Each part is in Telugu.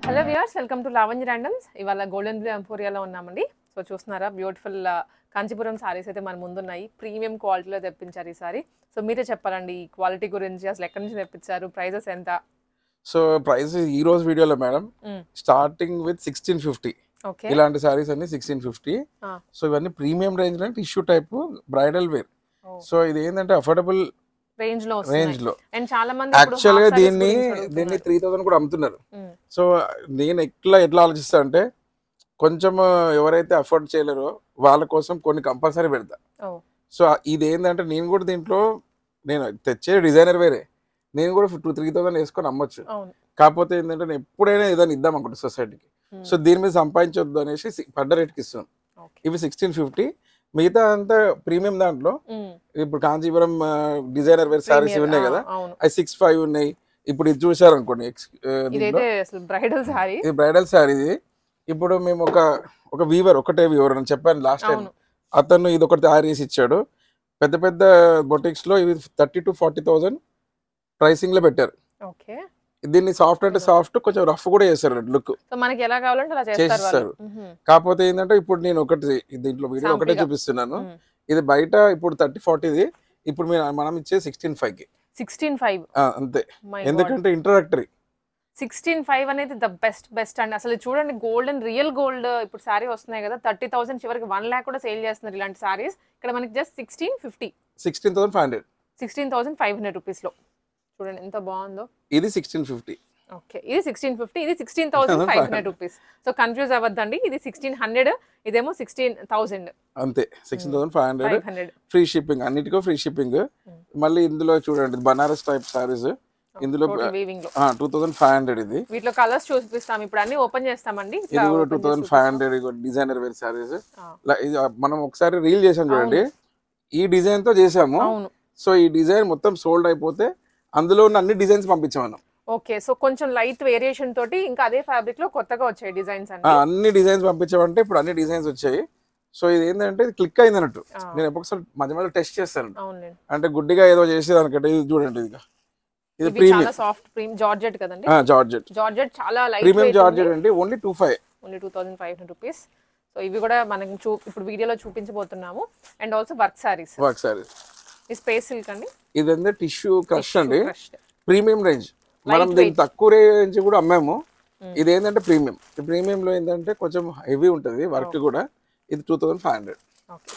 Hello viewers, welcome to Lavanya randoms. ఇవాళ గోల్డెన్ బ్లూ ఎంపోరియాలో ఉన్నామండి. సో చూస్తున్నారా, బ్యూటిఫుల్ కాంచీపురం సారీస్ అయితే మన ముందున్నాయి. ప్రీమియం క్వాలిటీలో తెప్పించారు ఈ సారీ. సో మీరే చెప్పాలండి ఈ క్వాలిటీ గురించి, అసలు ఎక్కడి నుంచి తెప్పించారు, ప్రైజెస్ ఎంత? సో ప్రైస్ ఈ రోజు వీడియోలో మేడం స్టార్టింగ్ విత్ 1650. ఓకే, ఇలాంటి సారీస్ అన్ని 1650. సో ఇవన్నీ ప్రీమియం రేంజ్ లో tissue type bridal wear. So ఇది ఏంటంటే అఫోర్డబుల్ రేంజ్ లో రేంజ్ లో అండ్ చాలా మంది యాక్చువల్ గా దీన్ని 3000 కూడా అమ్ముతున్నారు. సో నేను ఎట్లా ఆలోచిస్తా అంటే కొంచెం ఎవరైతే అఫోర్డ్ చేయలేరో వాళ్ళ కోసం కొన్ని కంపల్సరీ పెడతా. సో ఇది ఏంటంటే నేను కూడా దీంట్లో నేను తెచ్చే డిజైనర్ వేరే, నేను కూడా 2-3,000 వేసుకొని అమ్మొచ్చు. కాకపోతే ఏంటంటే నేను ఎప్పుడైనా ఏదైనా ఇద్దాం అనుకుంటా సొసైటీకి. సో దీని మీద సంపాదించొద్దు అనేసి పడ్డ రేట్కి ఇస్తున్నాం. ఇవి 1650. మిగతా అంతా ప్రీమియం దాంట్లో ఇప్పుడు కాంచీపురం డిజైనర్ వేర్ సారీస్ ఉన్నాయి కదా, అవి 65 ఉన్నాయి. ఇప్పుడు ఇది చూసారు అనుకోండి, ఇది బ్రైడల్ సారీ. ఇది ఇప్పుడు మేము ఒక వీవర్, ఒకటే వీవర్ అని చెప్పాను లాస్ట్ టైం. అతను ఇది ఒకటి తయారు చేసి ఇచ్చాడు. పెద్ద పెద్ద బొటిక్స్ లో ఇవి 30,000 to 40,000 ప్రైసింగ్ లో పెట్టారు. దీన్ని సాఫ్ట్ అంటే సాఫ్ట్, కొంచెం రఫ్ కూడా చేస్తారు లుక్, మనకి ఎలా కావాలంటే అలా చేస్తారు. కాకపోతే ఏంటంటే ఇప్పుడు నేను దీంట్లో వీడియో ఒకటే చూపిస్తున్నాను. ఇది బయట ఇప్పుడు 30-40, ఇప్పుడు మనం ఇచ్చే 16,500కి. 16,500 అంతే. ఎందుకంటే ఇంట్రడక్టరీ 16,500 అనేది ద బెస్ట్ అండి. అసలు చూడండి, గోల్డ్ అండ్ రియల్ గోల్డ్ ఇప్పుడు సారీ వస్తున్నాయి కదా, 30,000 చివరికి 1 lakh కూడా సేల్ చేస్తున్నారు ఇలాంటి సారీస్. ఇక్కడ మనకి జస్ట్ 16,500 రూపీస్ లో చూడండి ఎంత బాగుందో. ఇది 1650. ఓకే, ఇది 1650, ఇది 16,500 రూపీస్. సో కన్ఫ్యూజ్ అవ్వద్దండి, ఇది 1,600, ఇదేమో 16,000. అంతే, 16,500 ఫ్రీ షిప్పింగ్. అన్నిటికో ఫ్రీ షిప్పింగ్. మళ్ళీ ఇందులో చూడండి బనారస్ టైప్ సారీస్, ఇందులో 2,500. ఇది వీటిలో కలర్స్ చూపిస్తాం, ఇప్పుడు అన్ని ఓపెన్ చేస్తామండి. ఇది కూడా 2,500 డిజైనర్ వేర్ సారీస్. మనం ఒకసారి రీల్ చేసాం చూడండి, ఈ డిజైన్ తో చేసాము. సో ఈ డిజైన్ మొత్తం సోల్డ్ అయిపోతే అందులో ఉన్న అన్ని డిజైన్స్ పంపించాం మనం. ఓకే, సో కొంచెం లైట్ వేరియేషన్ తోటి ఇంకా అదే ఫ్యాబ్రిక్ లో కొత్తగా వచ్చాయి డిజైన్స్. అన్ని డిజైన్స్ పంపించామంటే ఇప్పుడు అన్ని డిజైన్స్ వచ్చాయి. సో ఇది ఏంటంటే క్లిక్ అయింది అన్నట్టు. నేను ఎప్పటికీ మధ్య మధ్య టెస్ట్ చేస్తాను, అంటే గుడ్డిగా ఏదో చేసేదానికంటే. ఇది చూడండి, ఇది ప్రీమియం సాఫ్ట్ ప్రీమియం జార్జెట్ కదండి. జార్జెట్ చాలా లైట్ ప్రీమియం జార్జెట్ అండి. Only 2,500 rupees. సో ఇవి కూడా మనం ఇప్పుడు వీడియోలో చూపించబోతున్నాము. And also work sarees. ఈ స్పేస్ సిల్క్ అండి. ఇదంతా టిష్యూ క్రష్ అండి, ప్రీమియం రేంజ్. మనం దీనికి తక్కువ రేంజ్ కూడా అమ్మాము. ఇది ఏంటంటే ప్రీమియం లో ఏంటంటే కొంచెం హెవీ ఉంటుంది వర్క్ కూడా. ఇది 2,500.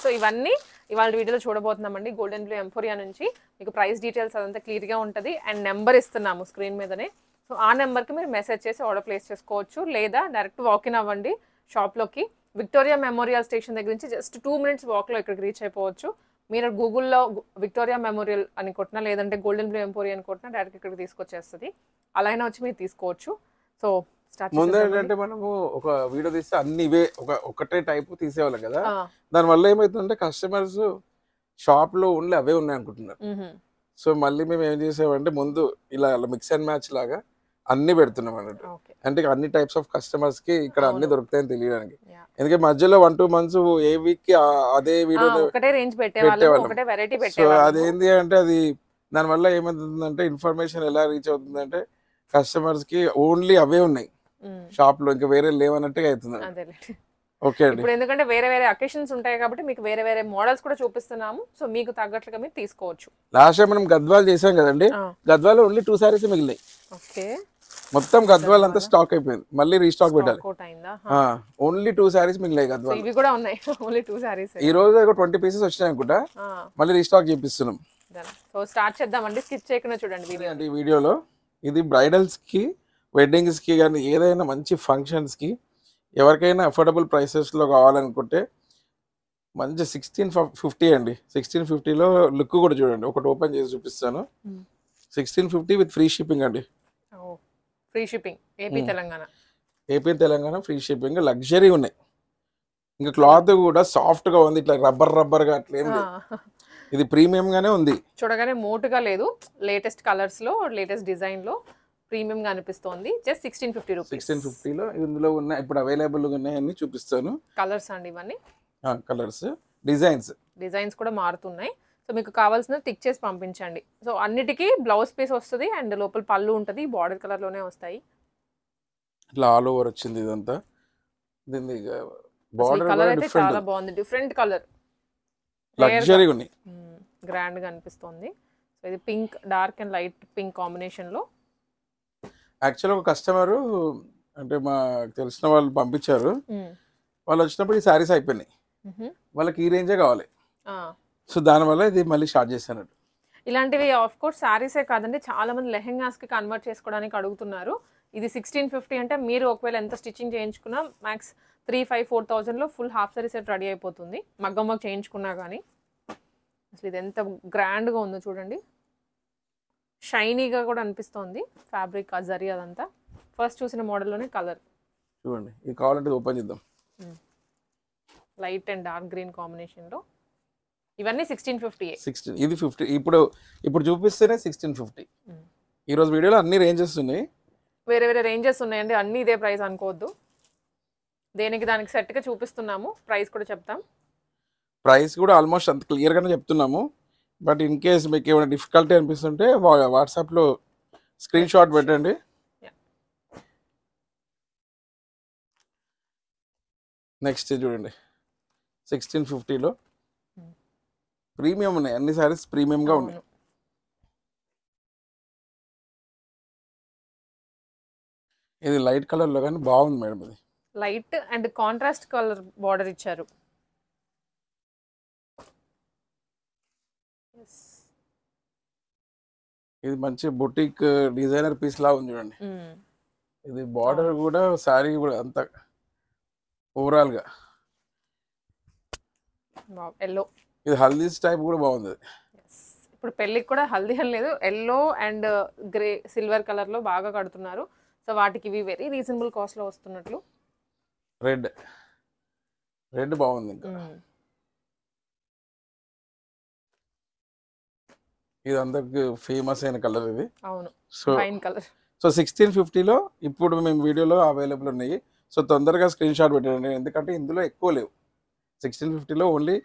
సో ఇవన్నీ ఇవాళ వీడియోలో చూడబోతున్నామండి. గోల్డెన్ బ్లూ ఎంపోరియా నుంచి మీకు ప్రైస్ డీటెయిల్స్ అదంతా క్లియర్ గా ఉంటుంది. అండ్ నెంబర్ ఇస్తున్నాము స్క్రీన్ మీదనే. సో ఆ నెంబర్ కి మీరు మెసేజ్ చేసి ఆర్డర్ ప్లేస్ చేసుకోవచ్చు, లేదా డైరెక్ట్ వాకిన్ అవ్వండి షాప్ లోకి. విక్టోరియా మెమోరియల్ స్టేషన్ దగ్గర నుంచి జస్ట్ 2 minutes వాక్ లో ఇక్కడికి రీచ్ అయిపోవచ్చు. మీరు గూగుల్లో విక్టోరియా మెమోరియల్ అని కొట్టినా, లేదంటే గోల్డెన్ బ్లూ ఎంపోరియా అని కొట్టినా డైరెక్ట్ ఇక్కడికి తీసుకొచ్చేస్తుంది. అలా అయినా వచ్చి మీరు తీసుకోవచ్చు. సో ముందు ఏంటంటే మనము ఒక వీడియో తీస్తే అన్ని ఇవే ఒకటే టైప్ తీసేవాళ్ళం కదా. దానివల్ల ఏమవుతుందంటే కస్టమర్స్ షాప్ లో ఉండి అవే ఉన్నాయి అనుకుంటున్నారు. సో మళ్ళీ మేము ఏం చేసామంటే ముందు ఇలా మిక్స్ అండ్ మ్యాచ్ లాగా అన్ని పెడుతున్నాం అన్నట్టు. అంటే అన్ని టైప్స్ ఆఫ్ కస్టమర్స్ కి ఇక్కడ అన్ని దొరుకుతాయని తెలియడానికి. ఎందుకంటే మధ్యలో 1-2 months ఏ వీక్ కి అదే వీడియో పెట్టేవాళ్ళం. సో అదేంటి అంటే అది దానివల్ల ఏమవుతుందంటే ఇన్ఫర్మేషన్ ఎలా రీచ్ అవుతుందంటే కస్టమర్స్ కి ఓన్లీ అవే ఉన్నాయి షాప్ లో, ఇంకా వేరే లేవన్నట్టుగా అవుతుంది. ఓకే అండి, ఇప్పుడు ఎందుకంటే వేరే వేరే అకేషన్స్ ఉంటాయి కాబట్టి మీకు వేరే వేరే మోడల్స్ కూడా చూపిస్తున్నాము. సో మీకు తగ్గట్లుగా మీరు తీసుకోవచ్చు. లాస్ట్ టైం మనం గద్వాల్ చేసాం కదండి, గద్వాల్ ఓన్లీ 2 sarees మిగిలినాయి. మొత్తం గద్వాల్ అంతా స్టాక్ అయిపోయింది, మళ్ళీ రీస్టాక్ పెట్టాలి. ఓన్లీ 2 sarees మిగిలినాయి గద్వాల్. ఇవి కూడా ఉన్నాయి, ఓన్లీ 2 sarees. ఈ రోజు 20 pieces వచ్చినాయి అనుకుంటా, మళ్ళీ రీస్టాక్ చేపిస్తున్నాం. సో స్టార్ట్ చేద్దామండి, స్కిప్ చేయకుండా చూడండి ఈ వీడియోలో. ఇది బ్రైడల్స్ కి, వెడ్డింగ్స్ కి కానీ ఏదైనా మంచి ఫంక్షన్స్ కి ఎవరికైనా అఫోర్డబుల్ ప్రైసెస్ లో కావాలనుకుంటే మంచి 1650 అండి. 1650లో లుక్ కూడా చూడండి, ఒకటి ఓపెన్ చేసి చూపిస్తాను. 1650 విత్ ఫ్రీ షిప్పింగ్ అండి. Free shipping AP Telangana free shipping. Luxury ఉన్నాయి, ఇంకా క్లాత్ కూడా సాఫ్ట్ గా ఉంది, ఇట్లా రబ్బర్ గా అట్లా ఏం లేదు. ఇది ప్రీమియం గానే ఉంది, చూడగానే మోటుగా లేదు. లేటెస్ట్ కలర్స్ లో, లేటెస్ట్ డిజైన్ లో ప్రీమియం గా అనిపిస్తుంది. Just 1650 rupees. 1650లో ఇందులో ఉన్న ఇప్పుడు అవైలబుల్ గా ఉన్నాయని చూపిస్తాను. కలర్స్ అండి ఇవన్నీ, కలర్స్, డిజైన్స్ కూడా మారుతున్నాయి. సో మీకు కావాల్సిన టిక్ చేసి పంపించండి. సో అన్నిటికీ బ్లౌజ్ పీస్ వస్తుంది అండ్ లోపల పళ్ళు ఉంటుంది, బార్డర్ కలర్ లోనే వస్తాయి. ఇట్లా ఆల్ ఓవర్ వచ్చింది ఇదంతా. దీని బార్డర్ కలర్ కూడా అయితే డిఫరెంట్, చాలా బాగుంది, డిఫరెంట్ కలర్, లగ్జరీగా ఉన్నాయి, గ్రాండ్ గా అనిపిస్తుంది. సో ఇది pink, dark and light pink combination లో. యాక్చువల్గా ఒక కస్టమరు అంటే మా తెలిసిన వాళ్ళు పంపించారు, వాళ్ళు వచ్చినప్పుడు ఈ శారీస్ అయిపోయినాయి, వాళ్ళకి ఈ రేంజే కావాలి. సో దానివల్ల ఇది మళ్ళీ స్టార్ట్ చేశాను. ఇలాంటివి ఆఫ్ కోర్స్ శారీసే కాదండి, చాలా మంది లెహెంగాస్ కి కన్వర్ట్ చేసుకోవడానికి అడుగుతున్నారు. ఇది 1650 అంటే మీరు ఒకవేళ ఎంత స్టిచ్చింగ్ చేయించుకున్నా మ్యాక్స్ 3,000-4,000లో full half saree set ready అయిపోతుంది, మగ్గం వర్క్ చేయించుకున్నా కానీ. అసలు ఇది ఎంత గ్రాండ్గా ఉందో చూడండి, షైనీగా కూడా అనిపిస్తుంది ఫ్యాబ్రిక్, ఆ జరీ అదంతా. ఫస్ట్ చూసిన మోడల్లోనే కలర్ చూడండి, ఇది కావాలంటే ఓపెన్ చేద్దాం. లైట్ అండ్ డార్క్ గ్రీన్ కాంబినేషన్లో. ఇవన్నీ 1650. 16, ఇది 50. ఇప్పుడు చూపిస్తేనే 1650. ఈరోజు వీడియోలో అన్ని రేంజెస్ ఉన్నాయి, వేరే వేరే రేంజెస్ ఉన్నాయండి, అన్నీ ఇదే ప్రైస్ అనుకోవద్దు. దేనికి దానికి సెట్గా చూపిస్తున్నాము, ప్రైస్ కూడా చెప్తాం. ప్రైస్ కూడా ఆల్మోస్ట్ అంత క్లియర్గానే చెప్తున్నాము. బట్ ఇన్ కేస్ మీకు ఏమైనా డిఫికల్టీ అనిపిస్తుంటే వాట్సాప్లో స్క్రీన్ షాట్ పెట్టండి. నెక్స్ట్ చూడండి 1650లో ప్రీమియం ఉన్నాయి, అన్ని సారీస్ ప్రీమియంగా ఉన్నాయి. ఇది లైట్ కలర్లో కానీ బాగుంది మేడం. ఇది light and contrast colour border ఇచ్చారు. ఇది మంచి బొటిక్ డిజైనర్ పీస్ లా ఉంది చూడండి. ఇది బార్డర్ కూడా శారీ కూడా అంత ఓవరాల్ గా ఎల్లో, ఇది హల్దీస్ టైప్ కూడా బాగుంది. ఇప్పుడు పెళ్ళికి కూడా హల్దీ అని లేదు, yellow and grey silver colour లో బాగా కడుతున్నారు. సో వాటికి ఇవి వెరీ రీజనబుల్ కాస్ట్ లో వస్తున్నట్లు. రెడ్ బాగుంది. ఇంకా ఇది అందరికి ఫేమస్ అయిన కలర్ ఇది. అవును, సో ఫైన్ కలర్. సో 1650లో ఇప్పుడు మేము వీడియోలో అవైలబుల్ ఉన్నాయి. సో తొందరగా స్క్రీన్ షాట్ పెట్టండి, ఎందుకంటే ఇందులో ఎక్కువ లేవు. 1650లో ఓన్లీ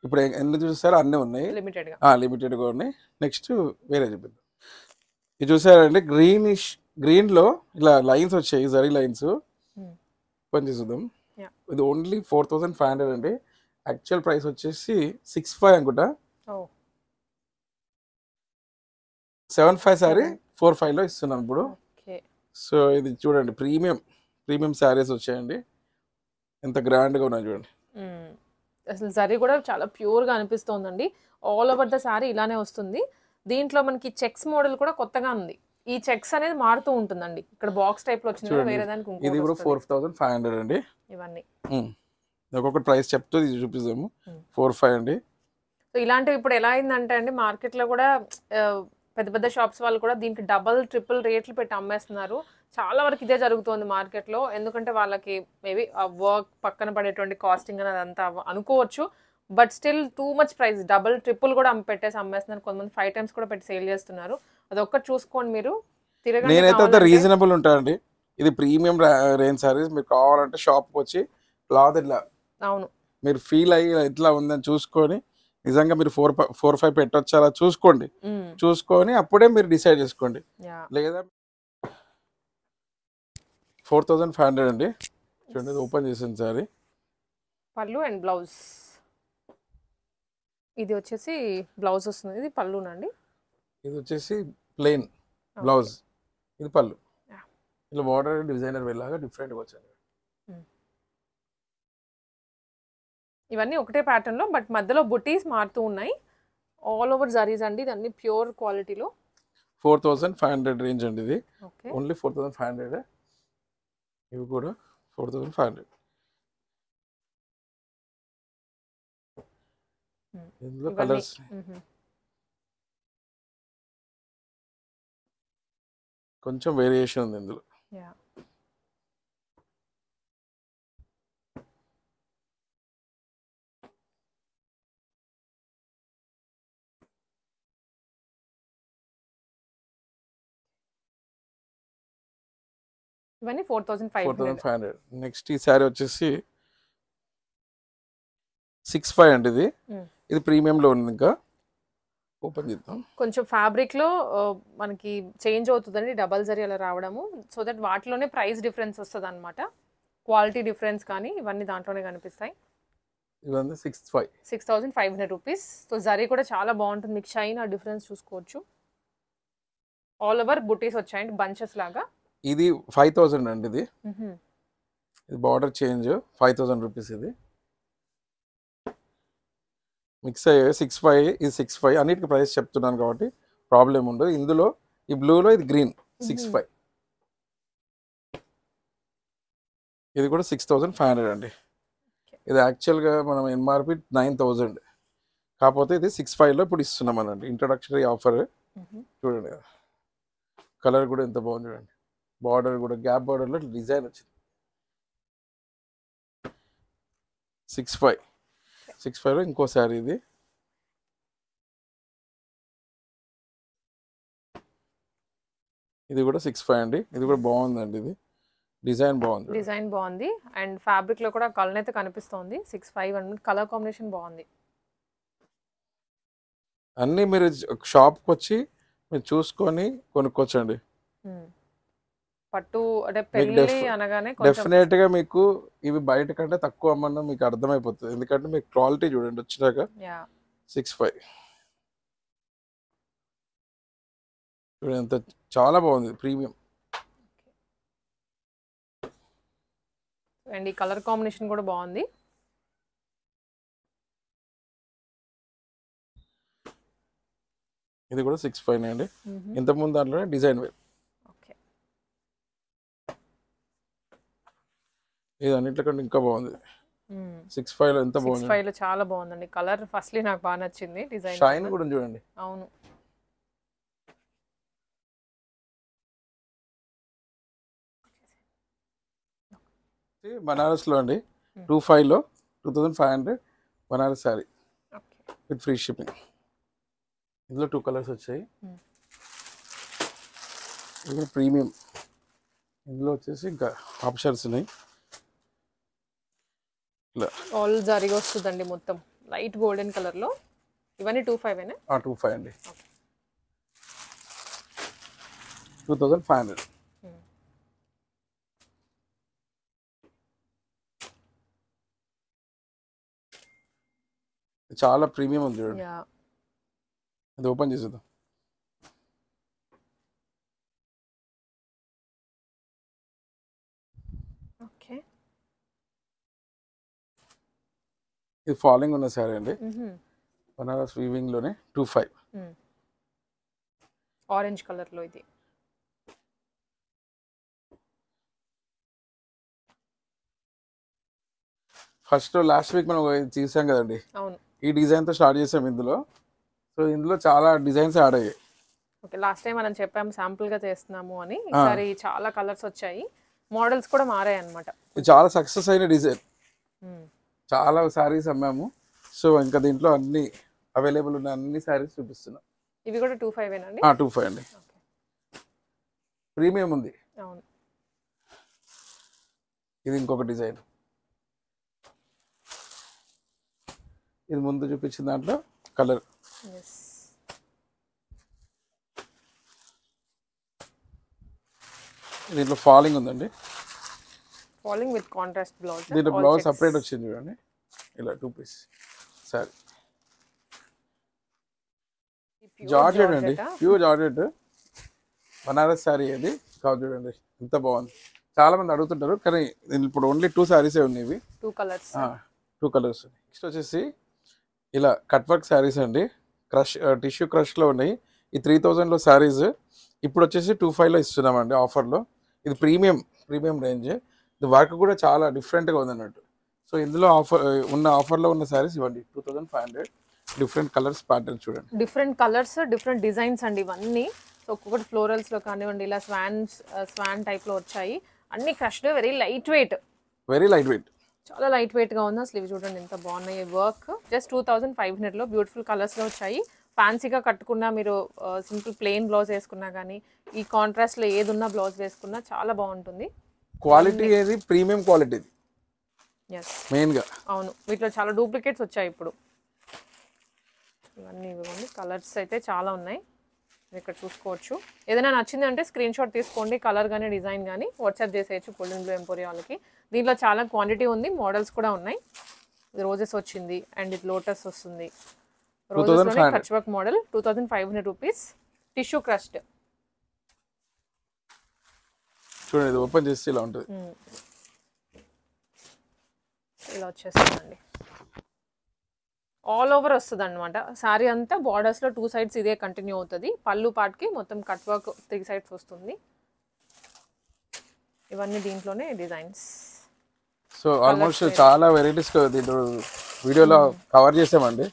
ఇప్పుడు ఎన్ని చూస్తారో అన్నీ ఉన్నాయి, లిమిటెడ్గా ఉన్నాయి. నెక్స్ట్ వేరే చూపిద్దాం. ఇది చూసారండి, గ్రీన్లో ఇలా లైన్స్ వచ్చాయి, జరీ లైన్స్. కొంచెం చూద్దాం. ఇది ఓన్లీ 4500 అండి. యాక్చువల్ ప్రైస్ వచ్చేసి 65 అనుకుంటా. 75 సారీ 45లో ఇస్తున్నాం ఇప్పుడు. సో ఇది చూడండి, ప్రీమియం శారీస్ వచ్చాయండి, ఎంత గ్రాండ్గా ఉన్నాయి చూడండి. అసలు జరీ కూడా చాలా ప్యూర్గా అనిపిస్తోందండి. ఆల్ ఓవర్ ద శారీ ఇలానే వస్తుంది. దీంట్లో మనకి చెక్స్ మోడల్ కూడా కొత్తగా ఉంది. ఈ చెక్స్ అనేది మారుతూ ఉంటుందండి. ఇక్కడ బాక్స్ టైప్ లో వచ్చింది, వేరే దానికి ఇది కూడా 4500 అండి. ఇవన్నీ ఒక్కొక్కటి ప్రైస్ చెప్తూ ఇది చూపిస్తాము. 45 అండి. సో ఇలాంటివి ఇప్పుడు ఎలా అయిందంటే అండి, మార్కెట్ లో కూడా పెద్ద పెద్ద షాప్స్ వాళ్ళు కూడా దీనికి డబల్ ట్రిపుల్ రేట్లు పెట్టి అమ్మేస్తున్నారు. చాలా వరకు ఇదే జరుగుతుంది మార్కెట్లో. ఎందుకంటే వాళ్ళకి మేబీ ఆ వర్క్ పక్కన పడేటువంటి కాస్టింగ్ అనేది అదంతా అనుకోవచ్చు. But still too much price, double triple కూడా పెట్టేసి అమ్మేస్తున్నారు. కొంతమంది 5 times కూడా పెట్టి సేల్ చేస్తున్నారు. అదొక్కటి చూసుకోండి మీరు. నేనైతే అంత రీజనబుల్ ఉంటానండి. ఇది ప్రీమియం రేంజ్ సారీస్. మీరు కావాలంటే షాప్కి వచ్చి క్లాత్ ఇట్లా అవును మీరు ఫీల్ అయ్యి ఇట్లా ఉందని చూసుకొని, నిజంగా మీరు 4-5 పెట్టొచ్చు అలా చూసుకోండి. చూసుకొని అప్పుడే మీరు డిసైడ్ చేసుకోండి. లేదా 4500 అండి. చూడండి, ఓపెన్ చేసింది సారీ. పళ్ళు అండ్ బ్లౌజ్. ఇది వచ్చేసి బ్లౌజ్ వస్తుంది, ఇది పళ్ళునండి. ఇది వచ్చేసి ప్లెయిన్ బ్లౌజ్, ఇది పళ్ళు. ఇలా బార్డర్ డిజైనర్ వెళ్ళాగా డిఫరెంట్గా వచ్చాయి. ఇవన్నీ ఒకటే ప్యాటర్న్ లో, బట్ మధ్యలో బుటీస్ మారుతూ ఉన్నాయి. ఆల్ ఓవర్ జరీస్ అండి, ఇది అన్ని ప్యూర్ క్వాలిటీలో. 4500 రేంజ్ అండి ఇది. ఓన్లీ 4500. ఇవి కూడా 4500. ఇందులో కలర్స్ కొంచెం వేరియేషన్ ఉంది ఇందులో. ఇవన్నీ 4500. నెక్స్ట్ ఈ శారీ వచ్చేసి 65 అండి. ఇది ప్రీమియంలో ఉంది. ఇంకా ఓపెన్ చేద్దాం. కొంచెం ఫ్యాబ్రిక్లో మనకి చేంజ్ అవుతుందండి, డబల్ జరీ అలా రావడము. సో దట్ వాటిలోనే ప్రైస్ డిఫరెన్స్ వస్తుంది అనమాట. క్వాలిటీ డిఫరెన్స్ కానీ ఇవన్నీ దాంట్లోనే కనిపిస్తాయి. ఇవన్నీ 6,500 రూపీస్. సో జరీ కూడా చాలా బాగుంటుంది, మీకు షైన్ ఆ డిఫరెన్స్ చూసుకోవచ్చు. ఆల్ ఓవర్ బుటీస్ వచ్చాయండి బంచెస్ లాగా. ఇది 5,000 అండి. ఇది బార్డర్ చేంజ్ 5,000 రూపీస్. ఇది మిక్స్ అయ్యే 6,500, ఇది 6,500 అన్నిటికీ ప్రైస్ చెప్తున్నాను కాబట్టి ప్రాబ్లం ఉండదు. ఇందులో ఈ బ్లూలో ఇది గ్రీన్ 6,500. ఇది కూడా 6,500 అండి. ఇది యాక్చువల్గా మనం ఎంఆర్పి 9,000, కాకపోతే ఇది 6,500లో ఇప్పుడు ఇస్తున్నాం అనండి, ఇంట్రొడక్షనరీ ఆఫర్. చూడండి కలర్ కూడా ఎంత బాగుంది చూడండి. బార్డర్ కూడా గ్యాప్ బార్డర్లో డిజైన్ వచ్చింది. 6,500లో ఇంకో శారీ. ఇది కూడా 6,500 అండి. ఇది కూడా బాగుందండి. ఇది డిజైన్ బాగుంది అండ్ ఫ్యాబ్రిక్ లో కూడా కలర్ అయితే కనిపిస్తుంది. 6,500 కలర్ కాంబినేషన్ బాగుంది. అన్నీ మీరు షాప్కి వచ్చి మీరు చూసుకొని కొనుక్కోవచ్చండి. పట్టు అంటే పెళ్లి అనగానే డెఫినెట్ గా మీకు ఇవి బయట కంటే తక్కువ అమ్మన్నా మీకు అర్థమైపోతుంది. ఎందుకంటే మీకు క్వాలిటీ చూడండి వచ్చినాక. 6,500 చూడండి ఎంత చాలా బాగుంది, ప్రీమియం. అండ్ ఈ కలర్ కాంబినేషన్ కూడా బాగుంది. ఇది కూడా 6,500 అండి. ఇంతకుముందు దాంట్లోనే డిజైన్ వేరు. ఇది అన్నిటికంటే ఇంకా బాగుంది. 6,500లో ఎంత బాగుంది. 6,500లో చాలా బాగుందండి. కలర్ ఫస్ట్లీ నాకు బాగా నచ్చింది. డిజైన్ షైన్ కూడా చూడండి. అవును. బనారస్లో అండి 2,500లో 2,500 Banaras sari with free shipping. ఇందులో 2 కలర్స్ వచ్చాయి. ఇది ప్రీమియం. ఇందులో వచ్చేసి ఇంకా ఆప్షన్స్ ఉన్నాయి. ఆల్ జరీగా వస్తుందండి మొత్తం లైట్ గోల్డెన్ కలర్ లో. ఇవన్నీ 2,500 2,500 అండి. 2,500. చాలా ప్రీమియం ఉంది చూడండి. ఇది ఓపెన్ చేసేద్దాం. ఓకే, ఇది ఫాలింగ్ ఉన్న శారీ అండి. బనారస్ వీవింగ్ లోనే 2,500. ఆరెంజ్ కలర్ లో ఇది. ఫస్ట్ లాస్ట్ వీక్ మనం తీసాం కదండి. అవును, ఈ డిజైన్ తో స్టార్ట్ చేసాం ఇందులో. సో ఇందులో చాలా డిజైన్స్ యాడ్ అయ్యాయి. ఓకే, లాస్ట్ టైం మనం చెప్పాము శాంపుల్ గా చేస్తున్నాము అని. ఈసారి చాలా కలర్స్ వచ్చాయి, మోడల్స్ కూడా మారాయి అన్నమాట. ఇది చాలా సక్సెస్ అయిన డిజైన్. చాలా శారీస్ అమ్మాము. సో ఇంకా దీంట్లో అన్ని అవైలబుల్ ఉన్న అన్ని శారీస్ చూపిస్తున్నాం. ఇవి కూడా 2,500 అండి. 2,500 అండి. ప్రీమియం ఉంది. అవును, ఇది ఇంకొక డిజైన్. ఇది ముందు చూపించిన దాంట్లో కలర్. దీంట్లో ఫాలింగ్ ఉందండి. Falling with contrast blouse. దీంట్లో బ్లౌజ్ సపరేట్ వచ్చింది చూడండి, ఇలా 2 పీస్ సారీ. జార్జెట్ అండి, ప్యూర్ జార్జెట్ బనారస్ శారీ. అది కాదు చూడండి ఎంత బాగుంది. చాలా మంది అడుగుతుంటారు కానీ ఇప్పుడు ఓన్లీ 2 శారీసే ఉన్నాయి. 2 కలర్స్. 2 కలర్స్. నెక్స్ట్ వచ్చేసి ఇలా కట్ వర్క్ శారీస్ అండి. టిష్యూ క్రష్లో ఉన్నాయి. ఈ 3,000లో శారీస్ ఇప్పుడు వచ్చేసి 2,500లో ఇస్తున్నామండి ఆఫర్లో. ఇది ప్రీమియం రేంజ్. ఇది వర్క్ కూడా చాలా డిఫరెంట్గా ఉంది అన్నట్టు. సో ఇందులో ఆఫర్లో ఉన్న శారీస్ ఇవ్వండి 2,500. డిఫరెంట్ కలర్స్ ప్యాటర్న్ చూడండి. డిఫరెంట్ కలర్స్, డిఫరెంట్ డిజైన్స్ అండి ఇవన్నీ. సో ఒక్కొక్కటి ఫ్లోరల్స్లో కానివ్వండి, ఇలా స్వాన్ టైప్లో వచ్చాయి. అన్ని క్రష్డ్, వెరీ లైట్ వెయిట్. చాలా లైట్ వెయిట్గా ఉంది. అసలు ఇవి చూడండి ఎంత బాగున్నాయి. వర్క్ జస్ట్ 2,500లో బ్యూటిఫుల్ కలర్స్లో వచ్చాయి. ఫ్యాన్సీగా కట్టుకున్నా, మీరు సింపుల్ ప్లెయిన్ బ్లౌజ్ వేసుకున్నా కానీ, ఈ కాంట్రాస్ట్లో ఏది ఉన్నా బ్లౌజ్ వేసుకున్నా చాలా బాగుంటుంది. క్వాలిటీ ఏది ప్రీమియం క్వాలిటీ మెయిన్గా. అవును, వీటిలో చాలా డూప్లికేట్స్ వచ్చాయి ఇప్పుడు. ఇవన్నీ ఇవ్వండి, కలర్స్ అయితే చాలా ఉన్నాయి, ఇక్కడ చూసుకోవచ్చు. ఏదైనా నచ్చింది అంటే స్క్రీన్ షాట్ తీసుకోండి, కలర్ కానీ డిజైన్ కానీ వాట్సాప్ చేసేయచ్చు గోల్డెన్ బ్లూ ఎంపోరియా వాళ్ళకి. దీంట్లో చాలా క్వాంటిటీ ఉంది, మోడల్స్ కూడా ఉన్నాయి. ఇది రోజెస్ వచ్చింది అండ్ ఇది లోటస్ వస్తుంది. రోజెస్లోనే Kutch work model 2500 rupees. Tissue crust చూడండి, ఇది ఓపెన్ చేస్తే ఇలా ఉంటుంది. ఇలా వచ్చేస్తుందండి, ఆల్ ఓవర్ వస్తుంది అనమాట. శారీ అంతా బార్డర్స్లో 2 సైడ్స్ ఇదే కంటిన్యూ అవుతుంది. పళ్ళు పార్ట్కి మొత్తం కట్ వర్క్ 3 సైడ్స్ వస్తుంది. ఇవన్నీ దీంట్లోనే డిజైన్స్. సో ఆల్మోస్ట్ చాలా వెరైటీస్ దీంట్లో వీడియోలో కవర్ చేసామండి.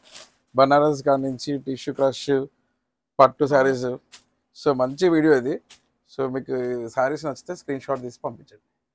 బనారస్ కాడి నుంచి టిష్యూ క్రష్, పట్టు శారీస్. సో మంచి వీడియో ఇది. సో మీకు శారీస్ నచ్చితే స్క్రీన్ షాట్ తీసి పంపించండి.